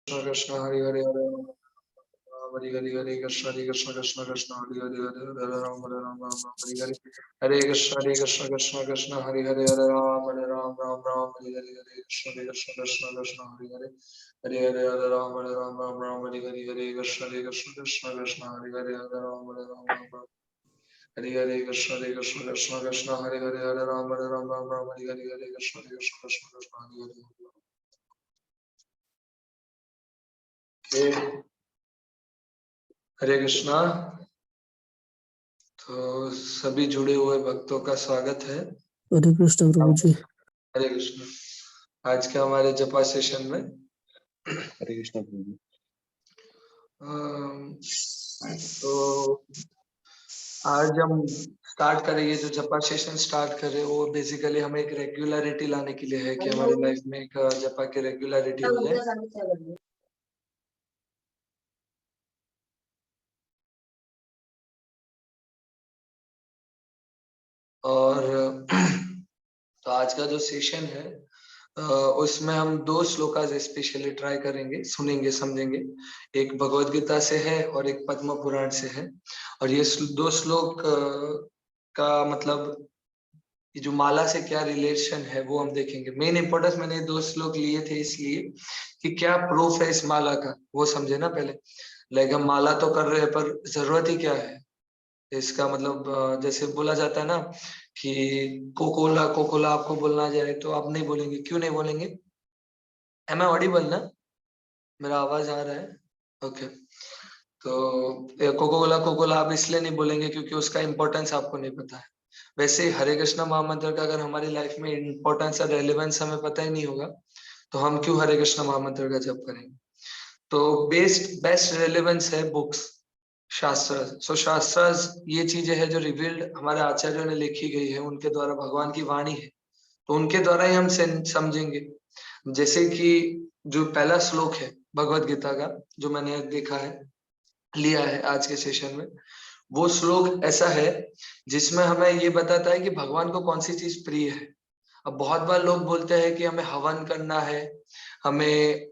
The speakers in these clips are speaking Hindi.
कृष्ण हरे हरे हरे राम हरे हरे हरे कृष्ण कृष्ण कृष्ण हरे हरे हरे राम राम हरे हरे कृष्ण कृष्ण हरे हरे राम राम हरे हरे कृष्ण कृष्ण हरे हरे राम हरे हरे कृष्ण कृष्ण हरे हरे राम हरे हरे कृष्ण हरे हरे राम हरे हरे कृष्ण कृष्ण हरे हरे हरे कृष्णा। तो सभी जुड़े हुए भक्तों का स्वागत है। हरे कृष्ण प्रभु जी। हरे कृष्ण। आज के हमारे जपा सेशन में हरे कृष्ण प्रभु जी। तो आज हम स्टार्ट करेंगे, जो जपा सेशन स्टार्ट कर रहे हैं वो बेसिकली हमें एक रेगुलरिटी लाने के लिए है कि हमारी लाइफ में एक जपा की रेगुलरिटी हो जाए। और तो आज का जो सेशन है उसमें हम 2 श्लोकास स्पेशली ट्राई करेंगे, सुनेंगे, समझेंगे। एक भगवत गीता से है और एक पद्म पुराण से है। और ये 2 श्लोक का मतलब ये जो माला से क्या रिलेशन है वो हम देखेंगे। मेन इंपॉर्टेंस मैंने 2 श्लोक लिए थे इसलिए कि क्या प्रूफ है इस माला का वो समझे ना पहले। लाइक हम माला तो कर रहे हैं पर जरूरत ही क्या है इसका, मतलब जैसे बोला जाता है ना कि कोकोला कोकोला आपको बोलना जाए तो आप नहीं बोलेंगे, क्यों नहीं बोलेंगे? एम आई ऑडिबल ना? मेरा आवाज आ रहा है? ओके। तो कोकोला कोकोला आप इसलिए नहीं बोलेंगे क्योंकि उसका इंपॉर्टेंस आपको नहीं पता है। वैसे ही हरे कृष्ण महामंत्र का अगर हमारी लाइफ में इंपॉर्टेंस और रेलेवेंस हमें पता ही नहीं होगा तो हम क्यों हरे कृष्ण महामंत्र का जप करेंगे? तो बेस्ट रेलेवेंस है बुक्स, शास्त्र। सो शास्त्र ये चीजें है जो रिवील्ड हमारे आचार्यों ने लिखी गई है, उनके द्वारा भगवान की वाणी है, तो उनके द्वारा ही हम समझेंगे। जैसे कि जो पहला श्लोक है भगवत गीता का जो मैंने देखा है, लिया है आज के सेशन में, वो श्लोक ऐसा है जिसमें हमें ये बताता है कि भगवान को कौन सी चीज प्रिय है। अब बहुत बार लोग बोलते हैं कि हमें हवन करना है, हमें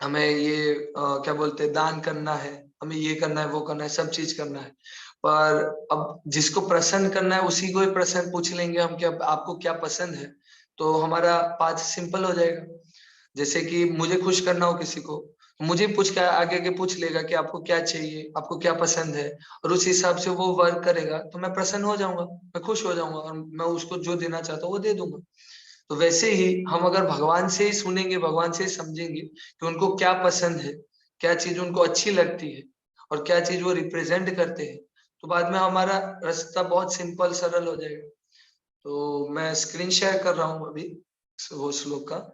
हमें ये क्या बोलते हैं, दान करना है, हमें ये करना है, वो करना है, सब चीज करना है। पर अब जिसको प्रसन्न करना है उसी को ही प्रश्न पूछ लेंगे हम कि अब आपको क्या पसंद है, तो हमारा पाथ सिंपल हो जाएगा। जैसे कि मुझे खुश करना हो किसी को, मुझे पूछ के आगे आगे पूछ लेगा कि आपको क्या चाहिए, आपको क्या पसंद है, और उस हिसाब से वो वर्क करेगा तो मैं प्रसन्न हो जाऊंगा, मैं खुश हो जाऊंगा और मैं उसको जो देना चाहता हूँ वो दे दूंगा। तो वैसे ही हम अगर भगवान से ही सुनेंगे, भगवान से ही समझेंगे कि उनको क्या पसंद है, क्या चीज उनको अच्छी लगती है और क्या चीज वो रिप्रेजेंट करते हैं, तो बाद में हमारा रास्ता बहुत सिंपल सरल हो जाएगा। तो मैं स्क्रीन शेयर कर रहा हूँ अभी वो श्लोक का।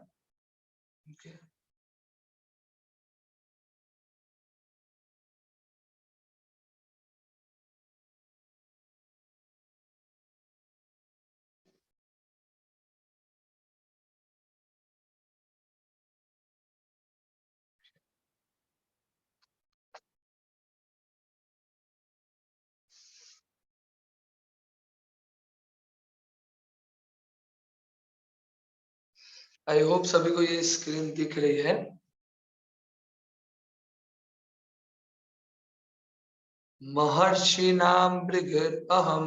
आई होप सभी को ये स्क्रीन दिख रही है। महर्षि नाम भृगर अहम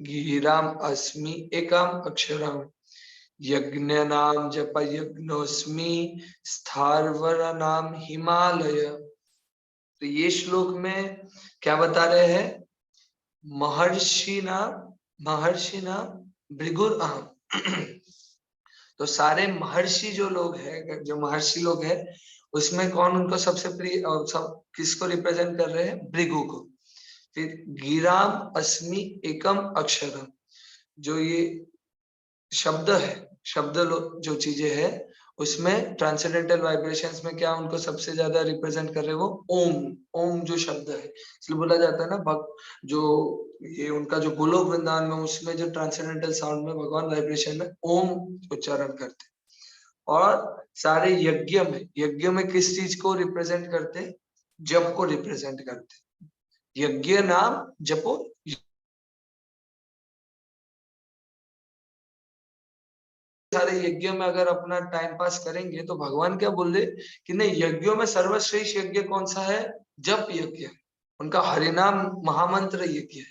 गिराम अस्मि एकम अक्षरम यज्ञ नाम जप यज्ञोस्मि स्थावर नाम हिमालय। तो ये श्लोक में क्या बता रहे हैं? महर्षि नाम भृगुर अहम। तो सारे महर्षि जो लोग हैं, जो महर्षि लोग हैं, उसमें कौन उनको सबसे प्रिय और सब किसको रिप्रेजेंट कर रहे हैं? भृगु को। फिर गिराम अस्मि एकम अक्षरम, जो ये शब्द है, शब्द जो चीजें है उसमें ट्रांसेंडेंटल वाइब्रेशंस में क्या उनको सबसे ज्यादा रिप्रेजेंट कर रहे हैं? वो ओम। ओम जो शब्द है, इसलिए बोला जाता है ना भक्त जो ये उनका जो गोलोक वृंदावन में उसमें जो ट्रांसेंडेंटल साउंड में भगवान वाइब्रेशन में ओम उच्चारण करते हैं। और सारे यज्ञ में किस चीज को रिप्रेजेंट करते हैं? जप को रिप्रेजेंट करते हैं। यज्ञ नाम जपो सारे यज्ञों में अगर अपना टाइम पास करेंगे तो भगवान क्या बोल रहे कि नहीं, यज्ञों में सर्वश्रेष्ठ यज्ञ कौन सा है? जप यज्ञ। उनका हरिनाम महामंत्र यज्ञ है,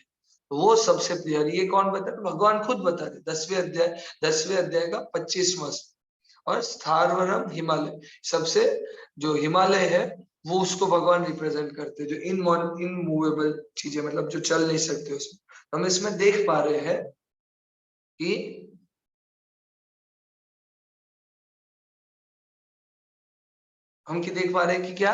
तो वो सबसे प्रिय। ये कौन बता रहे? भगवान खुद बता रहे, 10वें अध्याय का 25वां। और स्थावरम हिमालय, सबसे जो हिमालय है वो उसको भगवान रिप्रेजेंट करते हैं, जो इनमूवेबल चीजें, मतलब जो चल नहीं सकते उसमें। हम इसमें देख पा रहे हैं कि हम की देख पा रहे हैं कि क्या,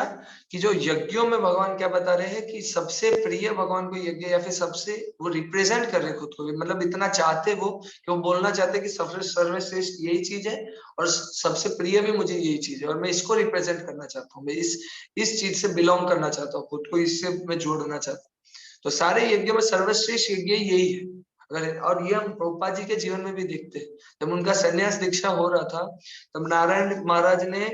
कि जो यज्ञों में भगवान क्या बता रहे हैं कि सबसे प्रिय भगवान को यज्ञ, या फिर सबसे वो रिप्रेजेंट कर रहे हैं खुद को भी, मतलब इतना चाहते वो कि वो बोलना चाहते कि सबसे सर्वश्रेष्ठ यही चीज है और सबसे प्रिय भी मुझे यही चीज है, और मैं इसको रिप्रेजेंट करना चाहता हूँ, मैं इस चीज से बिलोंग करना चाहता हूँ, खुद को इससे मैं जोड़ना चाहता हूँ। तो सारे यज्ञ में सर्वश्रेष्ठ यज्ञ यही है। अगर, और ये हम प्रभुपाद जी के जीवन में भी देखते हैं। जब उनका संन्यास दीक्षा हो रहा था तब नारायण महाराज ने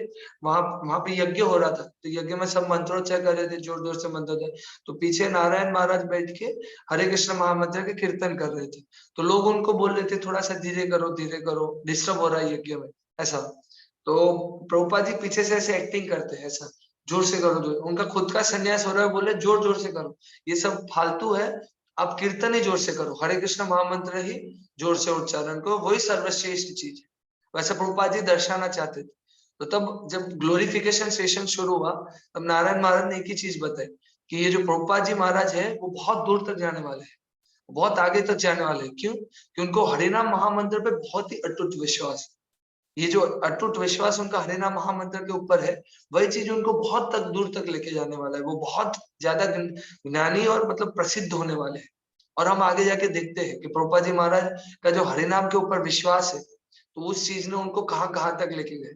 वहां पे यज्ञ हो रहा था, तो यज्ञ में सब मंत्रोच्चार कर रहे थे, जोर जोर से मंत्रोच्चार, तो पीछे नारायण महाराज बैठ के हरे कृष्ण महामंत्र के कीर्तन कर रहे थे। तो लोग उनको बोल रहे थे थोड़ा सा धीरे करो, डिस्टर्ब हो रहा है यज्ञ में, ऐसा। तो प्रभुपाद जी पीछे से ऐसे एक्टिंग करते हैं, ऐसा जोर से करो, जोर। उनका खुद का संन्यास हो रहा है, बोले जोर जोर से करो, ये सब फालतू है, आप कीर्तन ही जोर से करो, हरे कृष्ण महामंत्र ही जोर से उच्चारण करो, वही सर्वश्रेष्ठ चीज है। वैसे प्रभुपाद जी दर्शाना चाहते थे। तो तब जब ग्लोरिफिकेशन सेशन शुरू हुआ तब नारायण महाराज ने एक ही चीज बताई कि ये जो प्रभुपाद जी महाराज है वो बहुत दूर तक जाने वाले हैं, बहुत आगे तक जाने वाले हैं। क्यों? कि उनको हरिनाम महामंत्र पे बहुत ही अटूट विश्वास है। ये जो अटूट विश्वास उनका हरिनाम महामंत्र के ऊपर है, वही चीज उनको बहुत तक दूर तक लेके जाने वाला है। वो बहुत ज्यादा ज्ञानी और मतलब प्रसिद्ध होने वाले हैं। और हम आगे जाके देखते हैं कि प्रभुपाद जी महाराज का जो हरिनाम के ऊपर विश्वास है, तो उस चीज ने उनको कहाँ कहाँ तक लेके गए।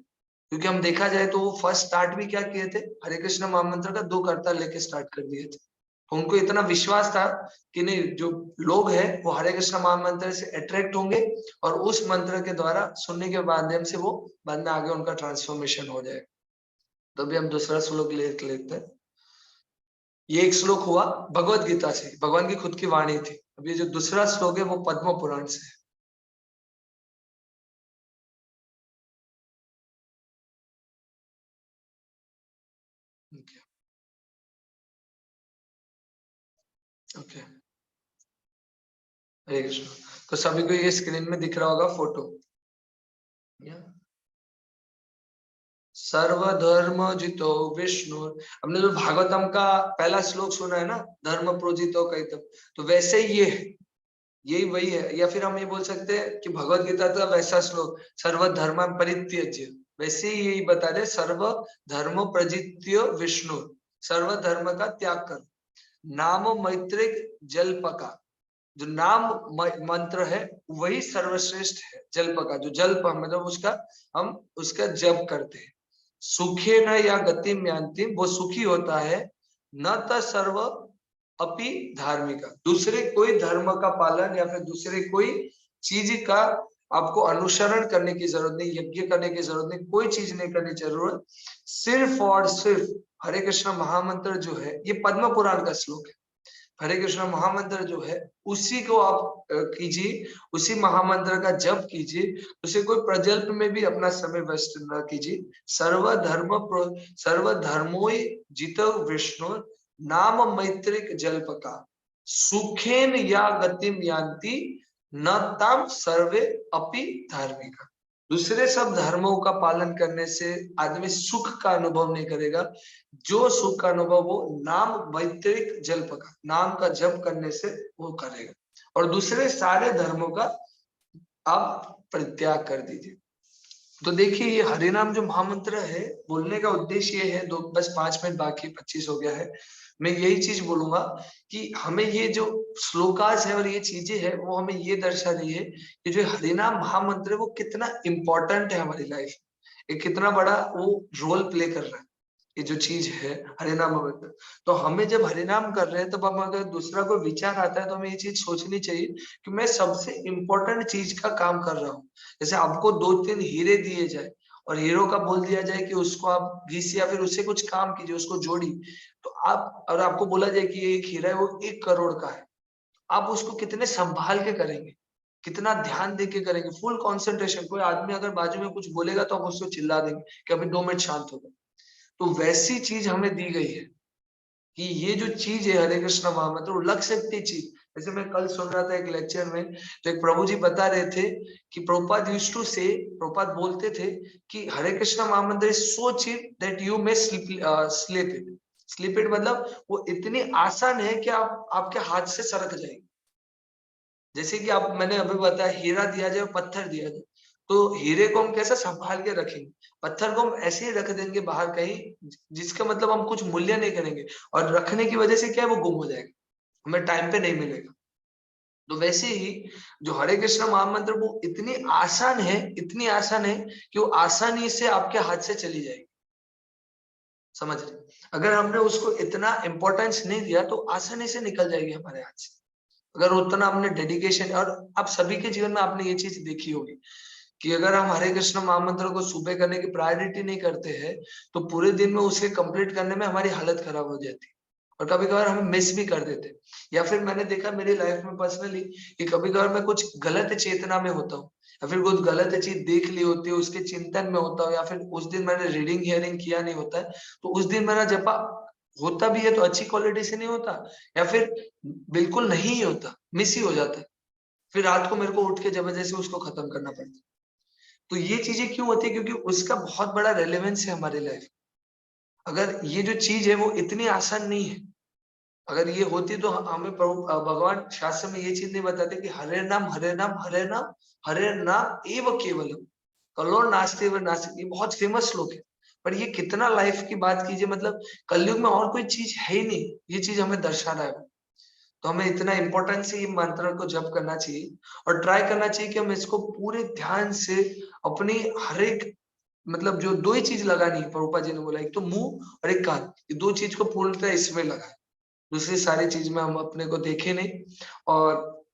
क्योंकि हम देखा जाए तो वो फर्स्ट स्टार्ट भी क्या किए थे, हरे कृष्ण महामंत्र का 2 करताल लेके स्टार्ट कर दिए थे। तो उनको इतना विश्वास था कि नहीं, जो लोग हैं वो हरे कृष्ण महामंत्र से अट्रैक्ट होंगे और उस मंत्र के द्वारा सुनने के माध्यम से वो बाद में आगे उनका ट्रांसफॉर्मेशन हो जाएगा। तो अभी हम दूसरा श्लोक लेते हैं। ये एक श्लोक हुआ भगवत गीता से, भगवान की खुद की वाणी थी। अब ये जो दूसरा श्लोक है वो पद्म पुराण से है। ओके, हरे कृष्ण। तो सभी को ये स्क्रीन में दिख रहा होगा फोटो। सर्वधर्म जितो विष्णु। हमने जो भागवतम का पहला श्लोक सुना है ना, धर्म प्रोजितो कैतव, तो वैसे ही ये है, यही वही है। या फिर हम ये बोल सकते हैं कि भगवत गीता का वैसा श्लोक, सर्वधर्म परित्यज्य, वैसे ही यही बता रहे, सर्व धर्म प्रजित्य विष्णु, सर्व धर्म का त्याग कर, नाम मैत्रिक जल्प का, जो नाम मंत्र है वही सर्वश्रेष्ठ है। जल्प का जो जल्प मतलब उसका हम उसका जप करते हैं। सुखे न या गतिम यान्ति, वो सुखी होता है, न त सर्व अपि धार्मिका, दूसरे कोई धर्म का पालन या फिर दूसरे कोई चीज का आपको अनुसरण करने की जरूरत नहीं, यज्ञ करने की जरूरत नहीं, कोई चीज नहीं करने की जरूरत, सिर्फ और सिर्फ हरे कृष्ण महामंत्र जो है, ये पद्म पुराण का श्लोक है। हरे कृष्ण महामंत्र जो है उसी को आप कीजिए, उसी महामंत्र का जप कीजिए, उसे कोई प्रजल्प में भी अपना समय व्यस्त न कीजिए। सर्वधर्मोई जित विष्णु, नाम मैत्रिक जल्प का, सुखेन या गतिम यान्ति, न ताम सर्वे अपि धार्मिका। दूसरे सब धर्मों का पालन करने से आदमी सुख का अनुभव नहीं करेगा, जो सुख का अनुभव वो नाम वैतरिक जल्प का, नाम का जप करने से वो करेगा। और दूसरे सारे धर्मों का आप परित्याग कर दीजिए। तो देखिए ये हरिनाम जो महामंत्र है, बोलने का उद्देश्य ये है, बस 5 मिनट बाकी, 25 हो गया है। मैं यही चीज बोलूंगा कि हमें ये जो श्लोकास है और ये चीजें है वो हमें ये दर्शा रही है कि जो हरिनाम महामंत्र है वो कितना इंपॉर्टेंट है हमारी लाइफ में, कितना बड़ा वो रोल प्ले कर रहा है ये जो चीज है हरिनाम मंत्र। तो हमें जब हरिनाम कर रहे हैं तब हम अगर दूसरा कोई विचार आता है तो हमें ये चीज सोचनी चाहिए कि मैं सबसे इंपॉर्टेंट चीज का काम कर रहा हूँ। जैसे आपको 2-3 हीरे दिए जाए और हीरो का बोल दिया जाए कि उसको आप घिस या फिर उससे कुछ काम कीजिए, उसको जोड़ी, तो आप, और आपको बोला जाए कि ये एक हीरा है वो 1 करोड़ का है, आप उसको कितने संभाल के करेंगे, कितना ध्यान देके करेंगे, फुल कंसंट्रेशन। कोई आदमी अगर बाजू में कुछ बोलेगा तो हम उसको चिल्ला देंगे कि अभी 2 मिनट शांत हो जाओ। तो वैसी चीज हमें दी गई है कि ये जो चीज है हरे कृष्ण महामंत्र, वो लग सकती चीज। जैसे मैं कल सुन रहा था एक लेक्चर में, तो एक प्रभु जी बता रहे थे कि प्रभुपाद यूज्ड टू से, प्रभुपाद बोलते थे कि हरे कृष्ण महामंत्र is so cheap that you may sleep it. Sleep it मतलब वो इतनी आसान है कि आप आपके हाथ से सरक जाएगी। जैसे कि आप, मैंने अभी बताया, हीरा दिया जाए, पत्थर दिया जाए, तो हीरे को हम कैसे संभाल के रखेंगे, पत्थर को हम ऐसे ही रख देंगे बाहर कहीं, जिसका मतलब हम कुछ मूल्य नहीं करेंगे, और रखने की वजह से क्या है, वो गुम हो जाएगा, हमें टाइम पे नहीं मिलेगा। तो वैसे ही जो हरे कृष्ण महामंत्र, वो इतनी आसान है, इतनी आसान है कि वो आसानी से आपके हाथ से चली जाएगी। समझ रहे? अगर हमने उसको इतना इंपॉर्टेंस नहीं दिया तो आसानी से निकल जाएगी हमारे हाथ से, अगर उतना हमने डेडिकेशन। और आप सभी के जीवन में आपने ये चीज देखी होगी कि अगर हम हरे कृष्ण महामंत्र को सुबह करने की प्रायोरिटी नहीं करते हैं, तो पूरे दिन में उसे कंप्लीट करने में हमारी हालत खराब हो जाती है, और कभी कभार हम मिस भी कर देते हैं। या फिर मैंने देखा मेरी लाइफ में पर्सनली कि कभी कभार मैं कुछ गलत चेतना में होता हूँ, या फिर कुछ गलत चीज देख ली होती है, उसके चिंतन में होता हूँ, या फिर उस दिन मैंने रीडिंग हियरिंग किया नहीं होता है, तो उस दिन मेरा जपा होता भी है तो अच्छी क्वालिटी से नहीं होता, या फिर बिल्कुल नहीं ही होता, मिस ही हो जाता है। फिर रात को मेरे को उठ के जबरदस्ती उसको खत्म करना पड़ता है। तो ये चीजें क्यों होती है? क्योंकि उसका बहुत बड़ा रेलेवेंस है हमारे लाइफ। अगर ये जो चीज है वो इतनी आसान नहीं है, अगर ये होती तो हमें भगवान शास्त्र में ये चीज नहीं बताते कि हरे नाम हरे नाम हरे नाम हरे नाम एव केवलम कलो नास्ते व नास्ते। ये बहुत फेमस श्लोक है, पर ये कितना लाइफ की बात कीजिए, मतलब कलयुग में और कोई चीज है ही नहीं, ये चीज हमें दर्शा रहा है। तो हमें इतना इम्पोर्टेंस से ये मंत्र को जप करना चाहिए, और ट्राई करना चाहिए कि हम इसको पूरे ध्यान से अपनी हर एक, मतलब जो 2 ही चीज लगानी है, प्रभुपाद जी ने बोला, एक तो मुंह और एक कान, ये 2 चीज को पूर्णतः इसमें लगाए, दूसरी सारी चीज में हम अपने को देखे नहीं, और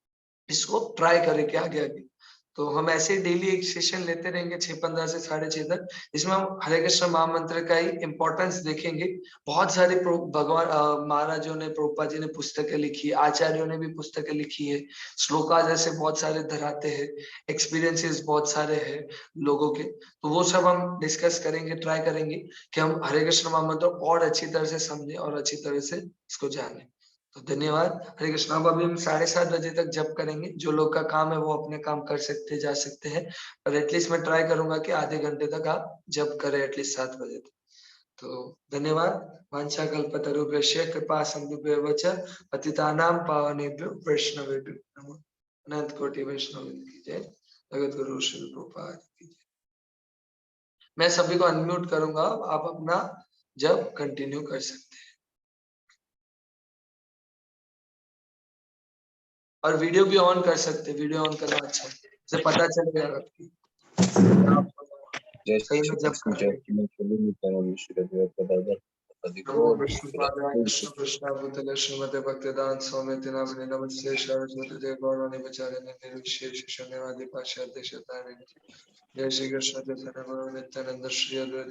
इसको ट्राई करें कि आगे आगे। तो हम ऐसे डेली एक सेशन लेते रहेंगे 6:15 से 6:30 तक, इसमें हम हरे कृष्ण महामंत्र का ही इम्पोर्टेंस देखेंगे। बहुत सारे भगवान महाराजों ने, प्रभुपाद जी ने पुस्तकें लिखी, आचार्यों ने भी पुस्तकें लिखी है, श्लोका जैसे बहुत सारे धराते हैं, एक्सपीरियंसेस बहुत सारे हैं लोगों के, तो वो सब हम डिस्कस करेंगे, ट्राई करेंगे कि हम हरे कृष्ण महामंत्र और अच्छी तरह से समझें और अच्छी तरह से इसको जाने। तो धन्यवाद। हरे कृष्णा। अब अभी हम 7:30 बजे तक जप करेंगे, जो लोग का काम है वो अपने काम कर सकते जा सकते हैं, पर एटलीस्ट मैं ट्राई करूंगा कि आधे घंटे तक आप जप करें एटलीस्ट 7 बजे तक। तो धन्यवाद। वांछा कल्पतरुभ्यश्च कृपा सिंधुभ्येव च पतितानां पावनेभ्यो वैष्णवेभ्यो नमः। अनंत कोटि वैष्णव की जय। जगत गुरु श्री प्रभुपाद की जय। मैं सभी को अनम्यूट करूंगा, आप अपना जप कंटिन्यू कर सकते हैं, और वीडियो भी ऑन कर सकते हैं, वीडियो ऑन करना अच्छा है, से पता चल गया आपकी आप जय सही श्री में जप कृष्ण कर जय रहे हैं। नित्यानंद श्री अद्वैत गदाधर नमो अधिगौर विष्णुपादाय कृष्ण कृष्ण भूतले श्रीमते भक्तिदान स्वामी नामिने नमस्ते सरस्वती देव गौरवाणी विचारिणे निर्विशेष शून्यवादी पाश्चात्य शतारिणे। जय श्री कृष्ण चैतन्य प्रभु नित्यानंद श्री अद्वैत